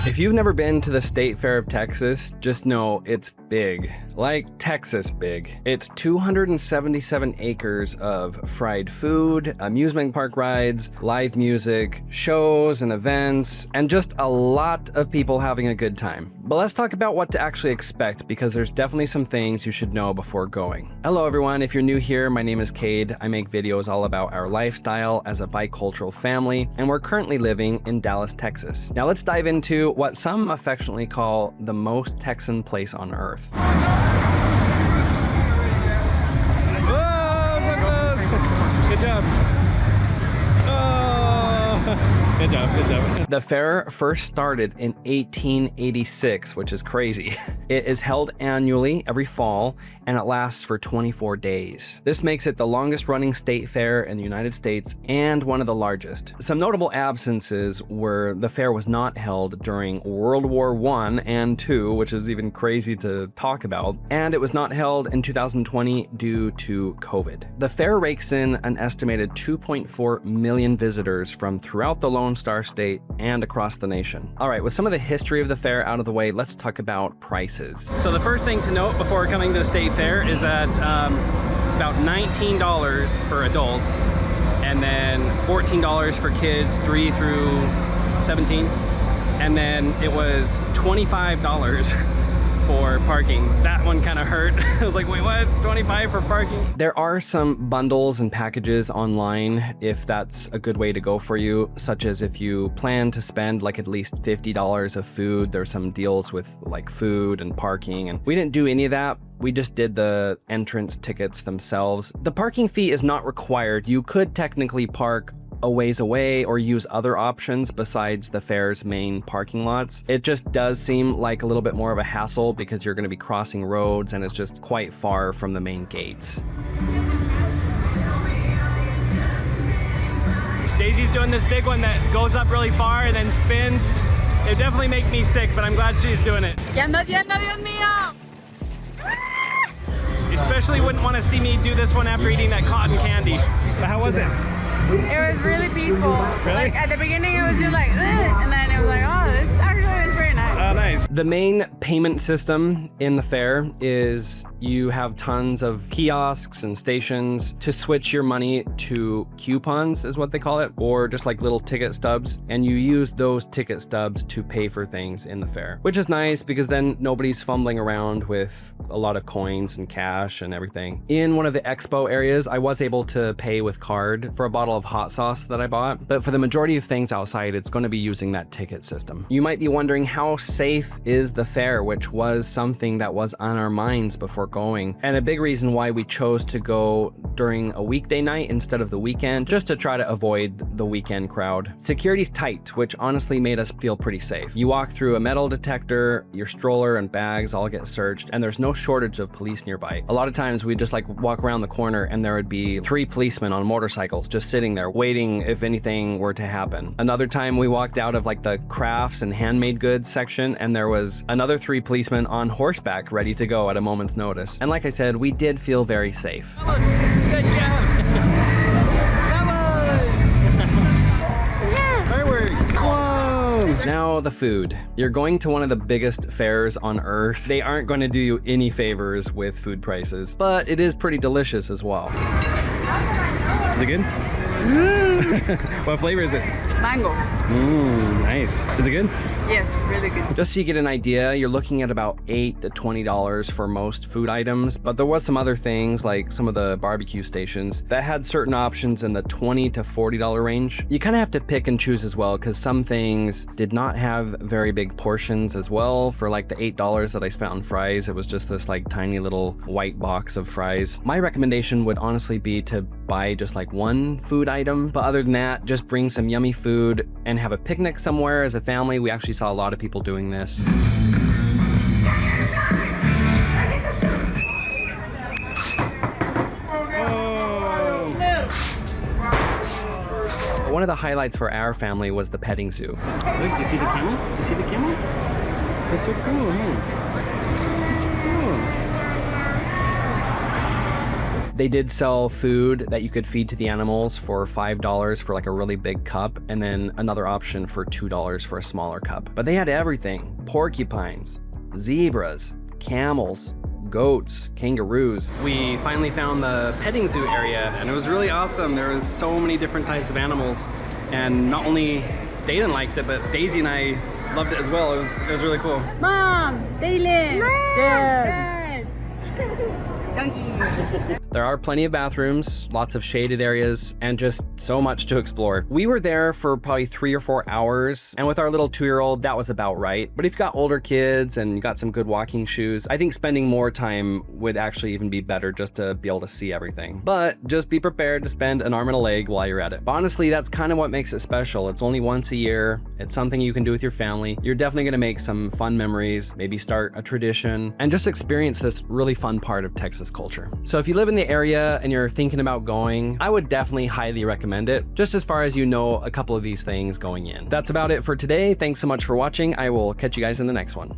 If you've never been to the State Fair of Texas, just know it's big. Like Texas big. It's 277 acres of fried food, amusement park rides, live music, shows and events, and just a lot of people having a good time. But let's talk about what to actually expect, because there's definitely some things you should know before going. Hello everyone, if you're new here, my name is Cade. I make videos all about our lifestyle as a bicultural family, and we're currently living in Dallas, Texas. Now let's dive into what some affectionately call the most Texan place on earth. Whoa, so close! Good job. Oh, good job, good job. The fair first started in 1886, which is crazy. It is held annually every fall, and it lasts for 24 days. This makes it the longest running state fair in the United States and one of the largest. Some notable absences were the fair was not held during World War I and II, which is even crazy to talk about, and it was not held in 2020 due to COVID. The fair rakes in an estimated 2.4 million visitors from throughout the Lone Star State and across the nation. All right, with some of the history of the fair out of the way, let's talk about prices. So the first thing to note before coming to the state fair is that it's about $19 for adults, and then $14 for kids 3 through 17, and then it was $25 for parking. That one kind of hurt. I was like, wait, what? 25 for parking? There are some bundles and packages online if that's a good way to go for you, such as if you plan to spend like at least $50 of food, there's some deals with like food and parking, and we didn't do any of that. We just did the entrance tickets themselves. The parking fee is not required. You could technically park a ways away or use other options besides the fair's main parking lots. It just does seem like a little bit more of a hassle because you're going to be crossing roads and it's just quite far from the main gates. Daisy's doing this big one that goes up really far and then spins. It definitely makes me sick, but I'm glad she's doing it. ¿Qué ando haciendo, Dios mío? You especially wouldn't want to see me do this one after eating that cotton candy. But how was it? It was really peaceful. Really? Like at the beginning, it was just like, ugh, and then it was like, oh, this actually is very nice. Oh, nice. The main payment system in the fair is you have tons of kiosks and stations to switch your money to coupons, is what they call it, or just like little ticket stubs, and you use those ticket stubs to pay for things in the fair, which is nice because then nobody's fumbling around with a lot of coins and cash and everything. In one of the expo areas, I was able to pay with card for a bottle of hot sauce that I bought, but for the majority of things outside, it's going to be using that ticket system. You might be wondering, how safe is the fair, which was something that was on our minds before going, and a big reason why we chose to go during a weekday night instead of the weekend, just to try to avoid the weekend crowd. Security's tight, which honestly made us feel pretty safe. You walk through a metal detector, your stroller and bags all get searched, and there's no shortage of police nearby. A lot of times we just like walk around the corner and there would be 3 policemen on motorcycles just sitting there waiting if anything were to happen. Another time we walked out of like the crafts and handmade goods section and there was another 3 policemen on horseback ready to go at a moment's notice. And like I said, we did feel very safe. Good job. Fireworks. Whoa. Now the food. You're going to one of the biggest fairs on earth. They aren't going to do you any favors with food prices, but it is pretty delicious as well. Is it good? What flavor is it? Mango. Nice. Is it good? Yes, really good. Just so you get an idea, you're looking at about $8 to $20 for most food items, but there was some other things like some of the barbecue stations that had certain options in the $20 to $40 range. You kind of have to pick and choose as well, because some things did not have very big portions as well. For like the $8 that I spent on fries, it was just this like tiny little white box of fries. My recommendation would honestly be to buy just like one food item, but other than that, just bring some yummy food and have a picnic somewhere as a family. We actually saw a lot of people doing this. One of the highlights for our family was the petting zoo. Look, do you see the camel? Do you see the camel? That's so cool, huh? That's so They did sell food that you could feed to the animals for $5 for like a really big cup, and then another option for $2 for a smaller cup. But they had everything: porcupines, zebras, camels, goats, kangaroos. We finally found the petting zoo area, and it was really awesome. There was so many different types of animals, and not only Daden liked it, but Daisy and I loved it as well. It was really cool. Mom, Daylin. Dad. Donkey. There are plenty of bathrooms, lots of shaded areas, and just so much to explore. We were there for probably 3 or 4 hours, and with our little 2-year-old, that was about right. But if you've got older kids and you got some good walking shoes, I think spending more time would actually even be better just to be able to see everything. But just be prepared to spend an arm and a leg while you're at it. But honestly, that's kind of what makes it special. It's only once a year. It's something you can do with your family. You're definitely gonna make some fun memories, maybe start a tradition, and just experience this really fun part of Texas culture. So if you live in the area and you're thinking about going, I would definitely highly recommend it, just as far as you know a couple of these things going in. That's about it for today. Thanks so much for watching. I will catch you guys in the next one.